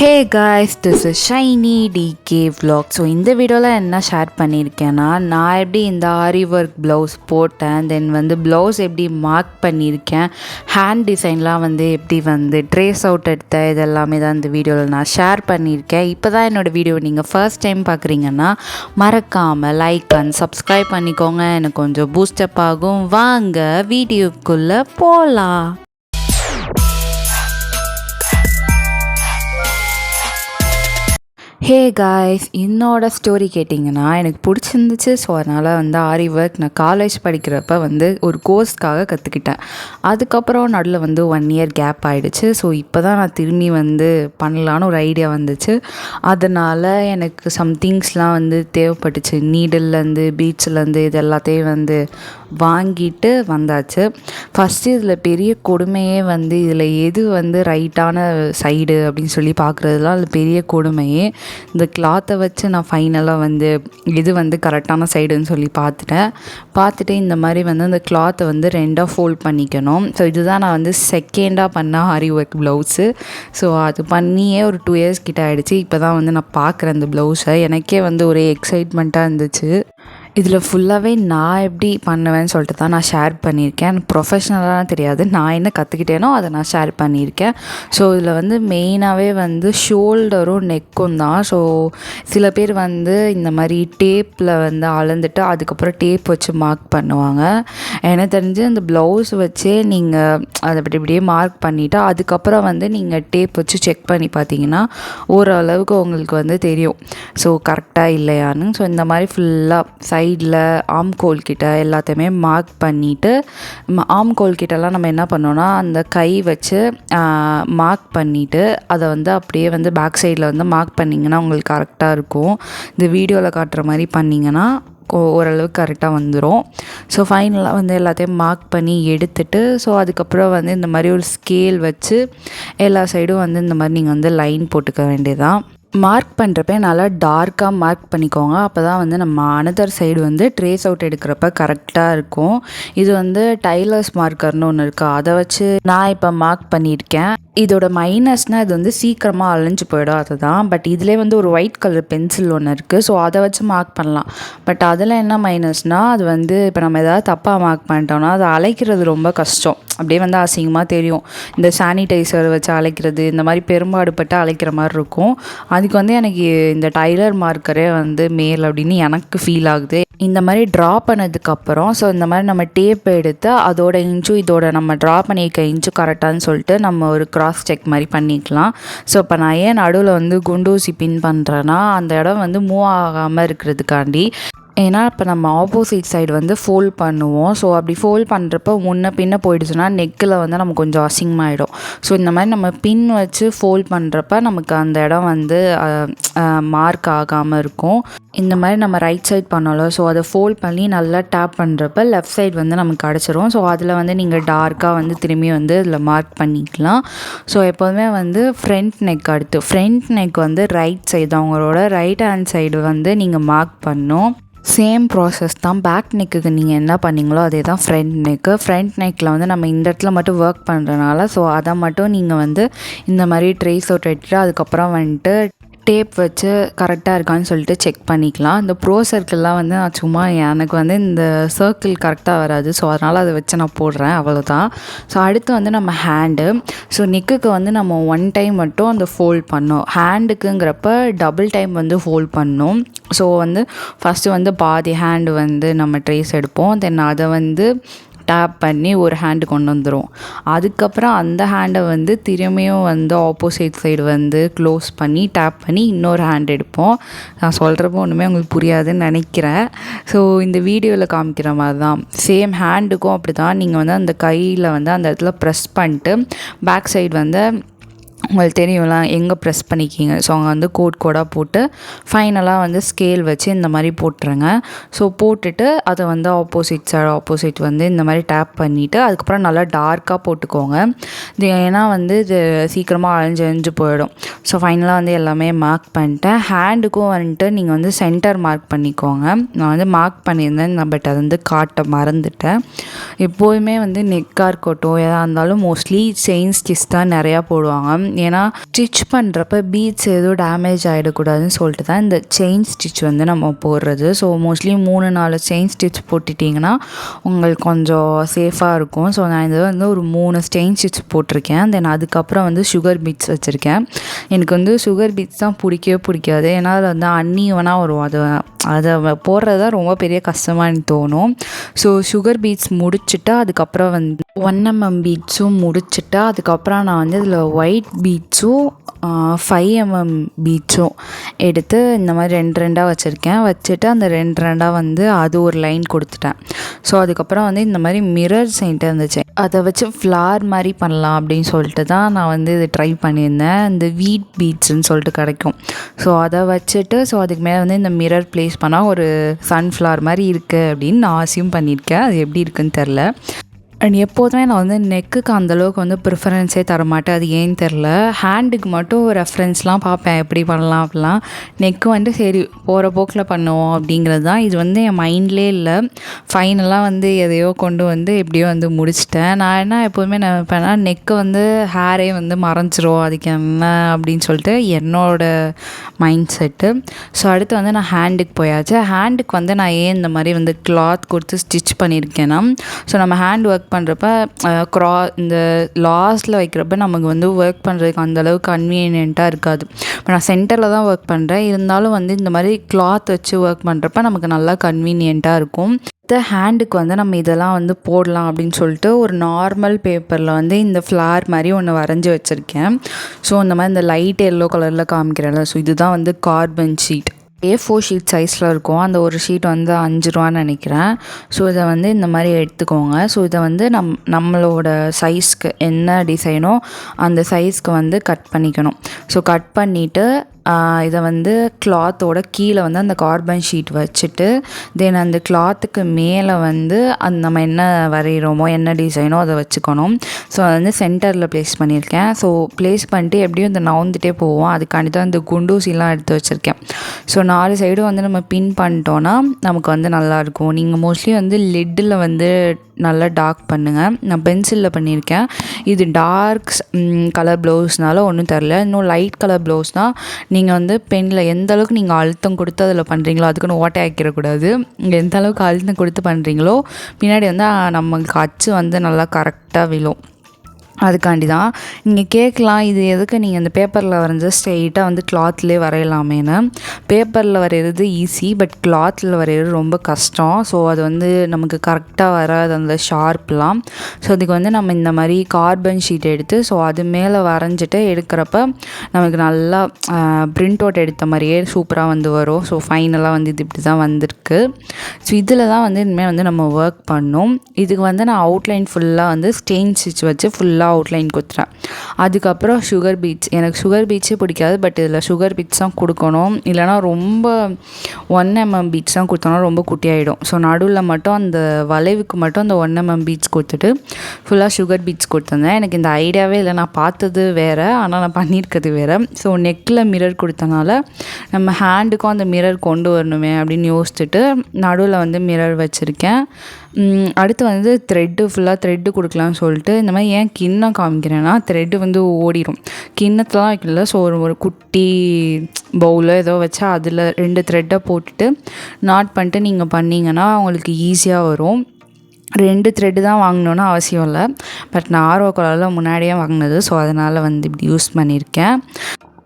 Hey guys, this is Shiny DK vlog. So இந்த வீடியோவில் என்ன ஷேர் பண்ணியிருக்கேன்னா, நான் எப்படி இந்த ஆரி ஒர்க் ப்ளவுஸ் போட்டேன், தென் ப்ளவுஸ் எப்படி மார்க் பண்ணியிருக்கேன், ஹேண்ட் டிசைன்லாம் எப்படி ட்ரேஸ் அவுட் எடுத்தேன், இதெல்லாமே தான் இந்த வீடியோவில் நான் ஷேர் பண்ணியிருக்கேன். இப்போ தான் என்னோடய வீடியோ நீங்கள் ஃபர்ஸ்ட் டைம் பார்க்குறீங்கன்னா மறக்காமல் லைக் அண்ட் சப்ஸ்கிரைப் பண்ணிக்கோங்க. எனக்கு கொஞ்சம் பூஸ்டப் ஆகும். வாங்க வீடியோக்குள்ளே போகலாம். ஹே காய்ஸ், என்னோடய ஸ்டோரி கேட்டிங்கன்னா எனக்கு பிடிச்சிருந்துச்சு. ஸோ அதனால் ஆரி ஒர்க் நான் காலேஜ் படிக்கிறப்ப ஒரு கோர்ஸ்க்காக கற்றுக்கிட்டேன். அதுக்கப்புறம் நடுவில் 1 இயர் கேப் ஆகிடுச்சு. ஸோ இப்போ தான் நான் திரும்பி பண்ணலான்னு ஒரு ஐடியா வந்துச்சு. அதனால் எனக்கு சம்திங்ஸ்லாம் தேவைப்பட்டுச்சு. நீடில்லேருந்து பீட்ஸ்லேருந்து இது எல்லாத்தையும் வாங்கிட்டு வந்தாச்சு. ஃபஸ்ட்டு இதில் பெரிய கொடுமையே இதில் எது ரைட்டான சைடு அப்படின்னு சொல்லி பார்க்குறதுலாம் அதில் பெரிய கொடுமையே. இந்த கிளாத்தை வச்சு நான் ஃபைனலாக எது கரெக்டான சைடுன்னு சொல்லி பார்த்துட்டு இந்த மாதிரி அந்த கிளாத்தை 2ஆக ஃபோல்ட் பண்ணிக்கணும். ஸோ இதுதான் நான் செகண்டாக பண்ண ஆரி ஒர்க் ப்ளவுஸு. ஸோ அது பண்ணியே ஒரு 2 இயர்ஸ் கிட்ட ஆகிடுச்சு. இப்போ தான் நான் பார்க்குறேன் இந்த ப்ளவுஸை. எனக்கே ஒரே எக்ஸைட்மெண்ட்டாக இருந்துச்சு. இதில் ஃபுல்லாகவே நான் எப்படி பண்ணுவேன்னு சொல்லிட்டு தான் நான் ஷேர் பண்ணியிருக்கேன். ப்ரொஃபஷ்னலாக தெரியாது, நான் என்ன கற்றுக்கிட்டேனோ அதை நான் ஷேர் பண்ணியிருக்கேன். ஸோ இதில் மெயினாகவே ஷோல்டரும் நெக்கும் தான். ஸோ சில பேர் இந்த மாதிரி டேப்பில் அளந்துட்டு அதுக்கப்புறம் டேப் வச்சு மார்க் பண்ணுவாங்க. எனக்கு தெரிஞ்சு இந்த ப்ளவுஸ் வச்சே நீங்கள் அதை இப்படியே மார்க் பண்ணிவிட்டு அதுக்கப்புறம் நீங்கள் டேப் வச்சு செக் பண்ணி பார்த்தீங்கன்னா ஓரளவுக்கு உங்களுக்கு தெரியும் ஸோ கரெக்டாக இல்லையான்னு. ஸோ இந்த மாதிரி ஃபுல்லாக சைடில் ஆம்கோல் கிட்ட எல்லாத்தையுமே மார்க் பண்ணிவிட்டு, ஆம்கோல் கிட்டலாம் நம்ம என்ன பண்ணோன்னா அந்த கை வச்சு மார்க் பண்ணிவிட்டு அதை அப்படியே பேக் சைடில் மார்க் பண்ணிங்கன்னா உங்களுக்கு கரெக்டாக இருக்கும். இந்த வீடியோவில் காட்டுற மாதிரி பண்ணிங்கன்னா ஓரளவுக்கு கரெக்டாக வந்துடும். ஸோ ஃபைனலாக எல்லாத்தையும் மார்க் பண்ணி எடுத்துட்டு, ஸோ அதுக்கப்புறம் இந்த மாதிரி ஒரு ஸ்கேல் வச்சு எல்லா சைடும் இந்த மாதிரி நீங்கள் லைன் போட்டுக்க வேண்டியதான். மார்க் பண்ணுறப்ப நல்லா டார்க்காக மார்க் பண்ணிக்கோங்க. அப்போ தான் நம்ம அனதர் சைடு ட்ரேஸ் அவுட் எடுக்கிறப்ப கரெக்டாக இருக்கும். இது டைலர்ஸ் மார்க்கர்னு ஒன்று இருக்குது, அதை வச்சு நான் இப்போ மார்க் பண்ணியிருக்கேன். இதோட மைனஸ்னால் இது சீக்கிரமாக அழிஞ்சு போயிடும், அதுதான். பட் இதிலே ஒரு ஒயிட் கலர் பென்சில் ஒன்று இருக்குது. ஸோ அதை வச்சு மார்க் பண்ணலாம். பட் அதில் என்ன மைனஸ்னால் அது இப்போ நம்ம எதாவது தப்பாக மார்க் பண்ணிட்டோம்னா அது அழைக்கிறது ரொம்ப கஷ்டம். அப்படியே அசிங்கமாக தெரியும். இந்த சானிடைசர் வச்சு அழைக்கிறது இந்த மாதிரி பெரும்பாடுபட்டு அழைக்கிற மாதிரி இருக்கும். அதுக்கு எனக்கு இந்த டைலர் மார்க்கரே மேல் அப்படின்னு எனக்கு ஃபீல் ஆகுது. இந்த மாதிரி ட்ரா பண்ணதுக்கப்புறம் ஸோ இந்த மாதிரி நம்ம டேப் எடுத்து அதோட இன்ச்சும் இதோட நம்ம ட்ரா பண்ணியிருக்க இன்ச்சும் கரெக்டானு சொல்லிட்டு நம்ம ஒரு கிராஸ் செக் மாதிரி பண்ணிக்கலாம். ஸோ இப்போ நான் ஏன் நடுவில் குண்டூசி பின் பண்ணுறேன்னா அந்த இடம் மூவ் ஆகாமல் இருக்கிறதுக்காண்டி. ஏன்னா இப்போ நம்ம ஆப்போசிட் சைடு ஃபோல்ட் பண்ணுவோம். ஸோ அப்படி ஃபோல்ட் பண்ணுறப்ப முன்ன பின்ன போயிடுச்சுன்னா நெக்கில் நம்ம கொஞ்சம் அசிங்கமாகிடும். ஸோ இந்த மாதிரி நம்ம பின் வச்சு ஃபோல்ட் பண்ணுறப்ப நமக்கு அந்த இடம் மார்க் ஆகாமல் இருக்கும். இந்த மாதிரி நம்ம ரைட் சைட் பண்ணலாம். ஸோ அதை ஃபோல்ட் பண்ணி நல்லா டேப் பண்ணுறப்ப லெஃப்ட் சைடு நமக்கு கிடச்சிரும். ஸோ அதில் நீங்கள் டார்க்காக திரும்பி இதில் மார்க் பண்ணிக்கலாம். ஸோ எப்போதுமே ஃப்ரண்ட் நெக் அடுத்து ஃப்ரண்ட் நெக் ரைட் சைடு தான், உங்களோட ரைட் ஹேண்ட் சைடு நீங்கள் மார்க் பண்ணணும். சேம் ப்ராசஸ் தான். பேக் நெக்குக்கு நீங்கள் என்ன பண்ணிங்களோ அதே தான் ஃப்ரண்ட் நெக்கு. ஃப்ரண்ட் நெக்கில் நம்ம இந்த இடத்துல மட்டும் ஒர்க் பண்ணுறதுனால ஸோ அதை மட்டும் நீங்கள் இந்த மாதிரி ட்ரேஸ் அவுட் எடுத்துட்டு அதுக்கப்புறம் டேப் வச்சு கரெக்டாக இருக்கான்னு சொல்லிட்டு செக் பண்ணிக்கலாம். இந்த ப்ரோ சர்க்கிள்லாம் நான் சும்மா எனக்கு இந்த சர்க்கிள் கரெக்டாக வராது. ஸோ அதனால் அதை வச்சு நான் போடுறேன், அவ்வளோதான். ஸோ அடுத்து நம்ம ஹேண்டு. ஸோ நெக்குக்கு நம்ம 1 டைம் மட்டும் அந்த ஃபோல்ட் பண்ணோம். ஹேண்டுக்குங்கிறப்ப டபுள் டைம் ஃபோல்ட் பண்ணோம். ஸோ ஃபஸ்ட்டு பாதி ஹேண்டு நம்ம ட்ரேஸ் எடுப்போம். தென் அதை டேப் பண்ணி ஒரு ஹேண்டு கொண்டு வந்துடும். அதுக்கப்புறம் அந்த ஹேண்டை திரும்பியும் ஆப்போசிட் சைடு க்ளோஸ் பண்ணி டேப் பண்ணி இன்னொரு ஹேண்ட் எடுப்போம். நான் சொல்கிறப்போ ஒன்றுமே உங்களுக்கு புரியாதுன்னு நினைக்கிறேன். ஸோ இந்த வீடியோவில் காமிக்கிற மாதிரி தான் சேம் ஹேண்டுக்கும் அப்படி தான். நீங்கள் அந்த கையில் அந்த இடத்துல ப்ரெஸ் பண்ணிட்டு பேக் சைடு உங்களுக்கு தெரியும்ல எங்கே ப்ரெஸ் பண்ணிக்கிங்க. ஸோ அங்கே கோடாக போட்டு ஃபைனலாக ஸ்கேல் வச்சு இந்த மாதிரி போட்டுருங்க. ஸோ போட்டுட்டு அதை ஆப்போசிட் சைடு ஆப்போசிட் இந்த மாதிரி டேப் பண்ணிவிட்டு அதுக்கப்புறம் நல்லா டார்க்காக போட்டுக்கோங்க. இது ஏன்னா இது சீக்கிரமாக அழிஞ்சு போயிடும். ஸோ ஃபைனலாக எல்லாமே மார்க் பண்ணிட்டேன். ஹேண்டுக்கும் நீங்கள் சென்டர் மார்க் பண்ணிக்கோங்க. நான் மார்க் பண்ணியிருந்தேன், பட் அது காட்ட மறந்துட்டேன். எப்போதுமே நெக்காக இருக்கட்டும் எதாக இருந்தாலும் மோஸ்ட்லி செயின் ஸ்டிச் தான் நிறையா போடுவாங்க. ஏன்னா ஸ்டிச் பண்ணுறப்ப பீட்ஸ் எதுவும் டேமேஜ் ஆகிடக்கூடாதுன்னு சொல்லிட்டு தான் இந்த செயின் ஸ்டிச் வந்து நம்ம போடுறது. ஸோ மோஸ்ட்லி 3-4 செயின் ஸ்டிச் போட்டுட்டிங்கன்னா உங்களுக்கு கொஞ்சம் சேஃபாக இருக்கும். ஸோ நான் இது வந்து ஒரு 3 செயின் ஸ்டிச் போட்டிருக்கேன். தென் அதுக்கப்புறம் வந்து சுகர் பீட்ஸ் வச்சுருக்கேன். எனக்கு வந்து சுகர் பீட்ஸ் தான் பிடிக்கவே பிடிக்காது. ஏன்னா அதில் வந்து அன்ஈவனாக வரும். அதை போடுறது தான் ரொம்ப பெரிய கஷ்டமாக எனக்கு தோணும். ஸோ சுகர் பீட்ஸ் முடிச்சுட்டு அதுக்கப்புறம் வந்து 1mm பீட்ஸும் முடிச்சுட்டு அதுக்கப்புறம் நான் வந்து இதில் ஒயிட் பீட்ஸும் 5mm பீட்ஸும் எடுத்து இந்த மாதிரி 2 வச்சுருக்கேன். வச்சுட்டு அந்த 2 வந்து அது ஒரு லைன் கொடுத்துட்டேன். ஸோ அதுக்கப்புறம் வந்து இந்த மாதிரி மிரர் செயின்ட்டு இருந்துச்சு, அதை வச்சு ஃப்ளார் மாதிரி பண்ணலாம் அப்படின்னு சொல்லிட்டு தான் நான் வந்து இது ட்ரை பண்ணியிருந்தேன். இந்த வீட் பீட்ஸ்ன்னு சொல்லிட்டு கிடைக்கும். ஸோ அதை வச்சுட்டு ஸோ அதுக்கு மேலே வந்து இந்த மிரர் ப்ளேஸ் பண்ணால் ஒரு சன்ஃப்ளவர் மாதிரி இருக்குது அப்படின்னு நான் அசியூம் பண்ணியிருக்கேன். அது எப்படி இருக்குன்னு தெரில. அண்ட் எப்போதுமே நான் வந்து நெக்குக்கு அந்தளவுக்கு வந்து ப்ரிஃபரன்ஸே தரமாட்டேன். அது ஏன்னு தெரில. ஹேண்டுக்கு மட்டும் ரெஃபரன்ஸ்லாம் பார்ப்பேன், எப்படி பண்ணலாம் அப்படிலாம். நெக்கு வந்து சரி போகிற போக்கில் பண்ணுவோம் அப்படிங்கிறது தான். இது வந்து என் மைண்ட்லேயே இல்லை. ஃபைனலாக வந்து எதையோ கொண்டு வந்து எப்படியோ வந்து முடிச்சிட்டேன். நான் என்ன எப்போதுமே நினைப்பேன்னா நெக்கு வந்து ஹேரே வந்து மறைஞ்சிரும், அதுக்கு என்ன அப்படின்னு சொல்லிட்டு என்னோடய மைண்ட் செட்டு. ஸோ அடுத்து வந்து நான் ஹேண்டுக்கு போயாச்சு. ஹேண்டுக்கு வந்து நான் ஏன் இந்த மாதிரி வந்து கிளாத் கொடுத்து ஸ்டிச் பண்ணியிருக்கேன்னா, ஸோ நம்ம ஹேண்ட் ஒர்க் பண்ணுறப்ப இந்த லாஸ்ட்டில் வைக்கிறப்ப நமக்கு வந்து ஒர்க் பண்ணுறதுக்கு அந்தளவுக்கு கன்வீனியண்ட்டாக இருக்காது. இப்போ நான் சென்டரில் தான் ஒர்க் பண்ணுறேன், இருந்தாலும் வந்து இந்த மாதிரி கிளாத் வச்சு ஒர்க் பண்ணுறப்ப நமக்கு நல்லா கன்வீனியண்ட்டாக இருக்கும். ஹேண்டுக்கு வந்து நம்ம இதெல்லாம் வந்து போடலாம் அப்படின்னு சொல்லிட்டு ஒரு நார்மல் பேப்பரில் வந்து இந்த ஃப்ளார் மாதிரி ஒன்று வரைஞ்சி வச்சுருக்கேன். ஸோ இந்த மாதிரி இந்த லைட் எல்லோ கலரில் காமிக்கிறேன்ல, ஸோ இதுதான் வந்து கார்பன் ஷீட். A4 ஷீட் சைஸில் இருக்கும். அந்த ஒரு ஷீட் வந்து 5 ரூபான்னு நினைக்கிறேன். ஸோ இதை வந்து இந்த மாதிரி எடுத்துக்கோங்க. ஸோ இதை வந்து நம்மளோட சைஸ்க்கு என்ன டிசைனோ அந்த சைஸ்க்கு வந்து கட் பண்ணிக்கணும். ஸோ கட் பண்ணிவிட்டு இதை வந்து கிளாத்தோட கீழே வந்து அந்த கார்பன் ஷீட் வச்சுட்டு தென் அந்த கிளாத்துக்கு மேலே வந்து நம்ம என்ன வரைகிறோமோ என்ன டிசைனோ அதை வச்சுக்கணும். ஸோ அதை வந்து சென்டரில் ப்ளேஸ் பண்ணியிருக்கேன். ஸோ ப்ளேஸ் பண்ணிட்டு எப்படியும் இந்த நவுந்துகிட்டே போவோம், அதுக்காண்டி தான் இந்த குண்டூசிலாம் எடுத்து வச்சுருக்கேன். ஸோ 4 சைடும் வந்து நம்ம பின் பண்ணிட்டோன்னா நமக்கு வந்து நல்லாயிருக்கும். நீங்கள் மோஸ்ட்லி வந்து லிட்டில் வந்து நல்லா டார்க் பண்ணுங்கள். நான் பென்சிலில் பண்ணியிருக்கேன். இது டார்க் கலர் ப்ளவுஸ்னால ஒன்றும் தரல. இன்னும் லைட் கலர் ப்ளவுஸ்னால் நீங்கள் வந்து பெனில் எந்த அளவுக்கு நீங்கள் அழுத்தம் கொடுத்து அதில் பண்ணுறீங்களோ, அதுக்குன்னு ஓட்டை ஆக்கிடக்கூடாது. எந்த அளவுக்கு அழுத்தம் கொடுத்து பண்ணுறீங்களோ பின்னாடி வந்து நமக்கு அச்சு வந்து நல்லா கரெக்டாக விழும். அதுக்காண்டி தான். நீங்கள் கேட்கலாம், இது எதுக்கு நீங்கள் அந்த பேப்பரில் வரைஞ்ச ஸ்ட்ரெயிட்டாக வந்து கிளாத்லேயே வரையலாமேன்னு. பேப்பரில் வரைகிறது ஈஸி, பட் கிளாத்தில் வரைகிறது ரொம்ப கஷ்டம். ஸோ அது வந்து நமக்கு கரெக்டாக வராது அந்த ஷார்ப்லாம். ஸோ அதுக்கு வந்து நம்ம இந்த மாதிரி கார்பன் ஷீட் எடுத்து ஸோ அது மேலே வரைஞ்சிட்டு எடுக்கிறப்ப நமக்கு நல்லா பிரிண்ட் அவுட் எடுத்த மாதிரியே சூப்பராக வந்து வரும். ஸோ ஃபைனலாக வந்து இது இப்படி தான் வந்திருக்கு. ஸோ இதில் தான் வந்து இனிமேல் வந்து நம்ம ஒர்க் பண்ணோம். இதுக்கு வந்து நான் அவுட்லைன் ஃபுல்லாக வந்து ஸ்டெயின் ஸ்டிச் வச்சு ஃபுல்லாக அவுட்லைன் கொடுத்துறேன். அதுக்கப்புறம் சுகர் பீட்ஸ், எனக்கு சுகர் பீட்ஸே பிடிக்காது, பட் இதில் சுகர் பீட்ஸ் தான் கொடுக்கணும். இல்லைனா ரொம்ப 1mm பீட்ஸ் தான் கொடுத்தோன்னா ரொம்ப குட்டியாகிடும். ஸோ நடுவில் மட்டும் அந்த வளைவுக்கு மட்டும் அந்த 1mm பீட்ஸ் கொடுத்துட்டு ஃபுல்லாக சுகர் பீட்ஸ் கொடுத்துருந்தேன். எனக்கு இந்த ஐடியாவே இல்லை, நான் பார்த்தது வேறு, ஆனால் நான் பண்ணியிருக்கிறது வேறு. ஸோ நெக்கில் மிரர் கொடுத்தனால நம்ம ஹேண்டுக்கும் அந்த மிரர் கொண்டு வரணுமே அப்படின்னு யோசிச்சுட்டு நடுவில் வந்து மிரர் வச்சுருக்கேன். அடுத்து வந்து ஃபுல்லாக த்ரெட்டு கொடுக்கலான்னு சொல்லிட்டு இந்த மாதிரி ஏன் கிண்ணம் காமிக்கிறேன்னா த்ரெட்டு வந்து ஓடிடும். கிண்ணத்தெலாம் வைக்கல. ஸோ ஒரு குட்டி பவுலோ ஏதோ வச்சா அதில் 2 த்ரெட்டை போட்டுட்டு நாட் பண்ணிட்டு நீங்கள் பண்ணிங்கன்னா உங்களுக்கு ஈஸியாக வரும். 2 த்ரெட்டு தான் வாங்கணுன்னு அவசியம் இல்லை, பட் நான் ஆர்வ கலரில் முன்னாடியே வாங்கினது. ஸோ அதனால் வந்து இப்படி யூஸ் பண்ணியிருக்கேன்.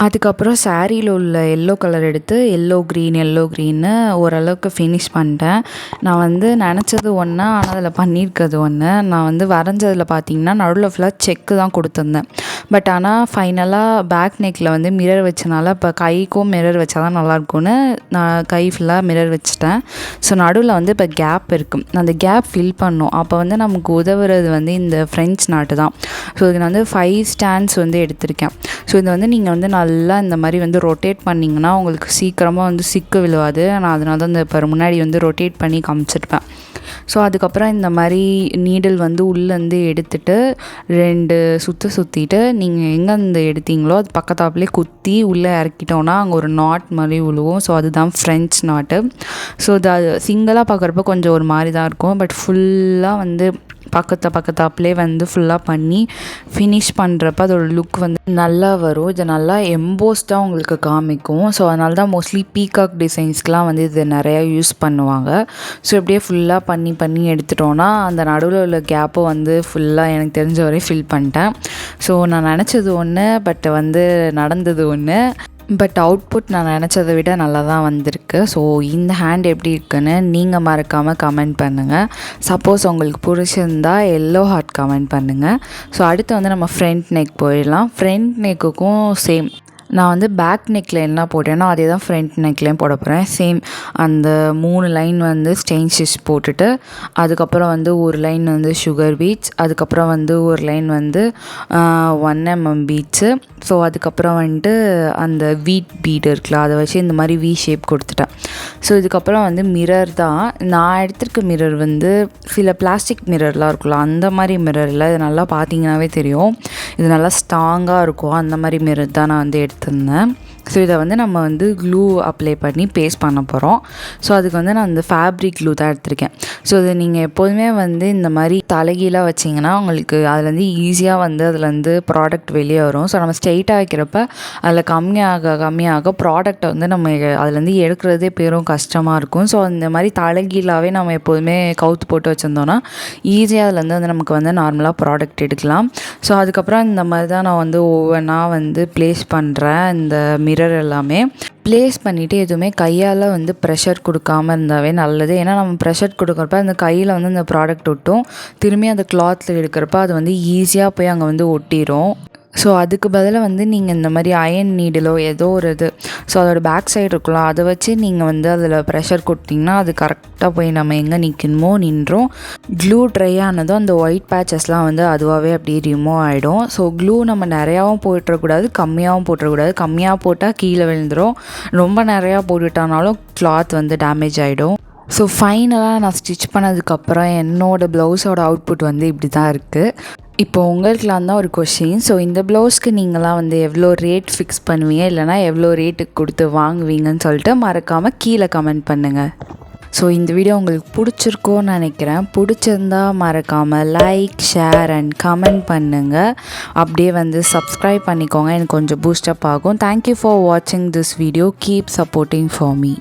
அதுக்கப்புறம் சாரியில் உள்ள எல்லோ கலர் எடுத்து எல்லோ க்ரீன்னு ஓரளவுக்கு ஃபினிஷ் பண்ணிட்டேன். நான் வந்து நினச்சது ஒன்று, ஆனால் அதில் பண்ணியிருக்கிறது ஒன்று. நான் வந்து வரைஞ்சதில் பார்த்திங்கன்னா நடுவில் ஃபுல்லாக செக்கு தான் கொடுத்துருந்தேன். பட் ஆனால் ஃபைனலாக பேக் நெக்கில் வந்து மிரர் வச்சனால இப்போ கைக்கும் மிரர் வச்சா தான் நல்லாயிருக்கும்னு நான் கை ஃபுல்லாக மிரர் வச்சுட்டேன். ஸோ நடுவில் வந்து இப்போ கேப் இருக்குது, அந்த கேப் ஃபில் பண்ணும். அப்போ வந்து நமக்கு உதவுறது வந்து இந்த ஃப்ரெஞ்ச் நாட்டு தான். ஸோ இதுக்கு நான் வந்து 5 ஸ்டாண்ட்ஸ் வந்து எடுத்திருக்கேன். ஸோ இதை வந்து நீங்கள் வந்து நல்லா இந்த மாதிரி வந்து ரொட்டேட் பண்ணிங்கன்னா உங்களுக்கு சீக்கிரமாக வந்து சிக்கு விழுவாது. நான் அதனால தான் இந்த முன்னாடி வந்து ரொட்டேட் பண்ணி காமிச்சிருப்பேன். ஸோ அதுக்கப்புறம் இந்த மாதிரி நீடில் வந்து உள்ளேருந்து எடுத்துகிட்டு 2 சுற்றிட்டு நீங்கள் எங்கேருந்து எடுத்தீங்களோ அது பக்கத்தாப்புலேயே குத்தி உள்ளே இறக்கிட்டோன்னா அங்கே ஒரு நாட் மாதிரி விழுவும். ஸோ அதுதான் ஃப்ரெஞ்ச் நாட்டு. ஸோ அது சிங்கிளாக பார்க்குறப்ப கொஞ்சம் ஒரு மாதிரி தான் இருக்கும், பட் ஃபுல்லாக வந்து பக்கத்தாப்லேயே வந்து ஃபுல்லாக பண்ணி ஃபினிஷ் பண்ணுறப்ப அதோட லுக் வந்து நல்லா வரும். இது நல்லா எம்போஸ்டாக உங்களுக்கு காமிக்கும். ஸோ அதனால தான் மோஸ்ட்லி பீகாக் டிசைன்ஸ்க்கெலாம் வந்து இது நிறையா யூஸ் பண்ணுவாங்க. ஸோ இப்படியே ஃபுல்லாக பண்ணி எடுத்துட்டோன்னா அந்த நடுவில் உள்ள கேப்பை வந்து ஃபுல்லாக எனக்கு தெரிஞ்ச வரை ஃபில் பண்ணிட்டேன். ஸோ நான் நினச்சது ஒன்று, பட் வந்து நடந்தது ஒன்று. பட் அவுட்புட் நான் நினச்சதை விட நல்லா தான் வந்திருக்கு. ஸோ இந்த ஹேண்ட் எப்படி இருக்குன்னு நீங்கள் மறக்காமல் கமெண்ட் பண்ணுங்கள். சப்போஸ் உங்களுக்கு பிடிச்சிருந்தா எல்லோ ஹார்ட் கமெண்ட் பண்ணுங்கள். ஸோ அடுத்து வந்து நம்ம ஃப்ரண்ட் நெக் போயிடலாம். ஃப்ரண்ட் நெக்குக்கும் சேம், நான் வந்து பேக் நெக்கில் என்ன போட்டேன்னா அதே தான் ஃப்ரண்ட் நெக்லேயும் போட போகிறேன். சேம் அந்த 3 லைன் வந்து ஸ்டெயின் ஸ்டிச் போட்டுட்டு, அதுக்கப்புறம் வந்து ஒரு லைன் வந்து சுகர் பீட்ஸ், அதுக்கப்புறம் வந்து ஒரு லைன் வந்து 1 mm பீட்ஸு. ஸோ அதுக்கப்புறம் வந்துட்டு அந்த வீட் பீட் இருக்குல்ல, அதை வச்சு இந்த மாதிரி வி ஷேப் கொடுத்துட்டேன். ஸோ இதுக்கப்புறம் வந்து மிரர் தான். நான் எடுத்திருக்க மிரர் வந்து சில பிளாஸ்டிக் மிரர்லாம் இருக்குல்ல, அந்த மாதிரி மிரரில் இது நல்லா பார்த்தீங்கன்னாவே தெரியும், இது நல்லா ஸ்ட்ராங்காக இருக்கும். அந்த மாதிரி மிரர் தான் நான் வந்து எடுத்திருந்தேன். ஸோ இதை வந்து நம்ம வந்து க்ளூ அப்ளை பண்ணி பேஸ்ட் பண்ண போகிறோம். ஸோ அதுக்கு வந்து நான் இந்த ஃபேப்ரிக் க்ளூ தான் எடுத்திருக்கேன். ஸோ இது நீங்கள் எப்போதுமே வந்து இந்த மாதிரி தலைகீழாக வச்சிங்கன்னா உங்களுக்கு அதுலேருந்து ஈஸியாக வந்து அதுலேருந்து ப்ராடக்ட் வெளியே வரும். ஸோ நம்ம ஸ்ட்ரெயிட்டாக வைக்கிறப்ப அதில் கம்மியாக ப்ராடக்டை வந்து நம்ம அதுலேருந்து எடுக்கிறதே பெரும் கஷ்டமாக இருக்கும். ஸோ இந்த மாதிரி தலைகீழாகவே நம்ம எப்போதுமே கவுத்து போட்டு வச்சுருந்தோன்னா ஈஸியாக அதுலேருந்து வந்து நமக்கு வந்து நார்மலாக ப்ராடக்ட் எடுக்கலாம். ஸோ அதுக்கப்புறம் இந்த மாதிரி தான் நான் வந்து ஒவ்வொன்றா வந்து ப்ளேஸ் பண்ணுறேன். இந்த மிரர் எல்லாமே ப்ளேஸ் பண்ணிவிட்டு எதுவுமே கையால் வந்து ப்ரெஷர் கொடுக்காமல் இருந்தாவே நல்லது. ஏன்னா நம்ம ப்ரெஷர் கொடுக்குறப்ப அந்த கையில் வந்து அந்த ப்ராடக்ட் ஒட்டும், திரும்பி அந்த கிளாத்தில் எடுக்கிறப்ப அது வந்து ஈஸியாக போய் அங்கே வந்து ஒட்டிடும். ஸோ அதுக்கு பதிலாக வந்து நீங்கள் இந்த மாதிரி அயன் நீடிலோ ஏதோ ஒரு இது, ஸோ அதோட பேக் சைடு இருக்குல்ல, அதை வச்சு நீங்கள் வந்து அதில் ப்ரெஷர் கொடுத்திங்கன்னா அது கரெக்டாக போய் நம்ம எங்கே நிற்கணுமோ நின்றோம். க்ளூ ட்ரை ஆனதும் அந்த ஒயிட் பேச்சஸ்லாம் வந்து அதுவாகவே அப்படியே ரிமூவ் ஆகிடும். ஸோ க்ளூ நம்ம நிறையாவும் போட்டுறக்கூடாது, கம்மியாகவும் போட்டுறக்கூடாது. கம்மியாக போட்டால் கீழே விழுந்துடும், ரொம்ப நிறையா போட்டுட்டானாலும் கிளாத் வந்து டேமேஜ் ஆகிடும். ஸோ ஃபைனலாக நான் ஸ்டிச் பண்ணதுக்கப்புறம் என்னோடய ப்ளவுஸோட அவுட்புட் வந்து இப்படி தான் இருக்குது. இப்போ உங்களுக்குலாம் தான் ஒரு கொஷின். ஸோ இந்த ப்ளவுஸ்க்கு நீங்களாம் வந்து எவ்வளோ ரேட் ஃபிக்ஸ் பண்ணுவீங்க, இல்லைனா எவ்வளோ ரேட்டுக்கு கொடுத்து வாங்குவீங்கன்னு சொல்லிட்டு மறக்காமல் கீழே கமெண்ட் பண்ணுங்கள். ஸோ இந்த வீடியோ உங்களுக்கு பிடிச்சிருக்கோன்னு நினைக்கிறேன். பிடிச்சிருந்தா மறக்காமல் லைக், ஷேர் அண்ட் கமெண்ட் பண்ணுங்கள். அப்படியே வந்து சப்ஸ்கிரைப் பண்ணிக்கோங்க, எனக்கு கொஞ்சம் பூஸ்டப் ஆகும். தேங்க்யூ ஃபார் வாட்சிங் this video. Keep supporting for me.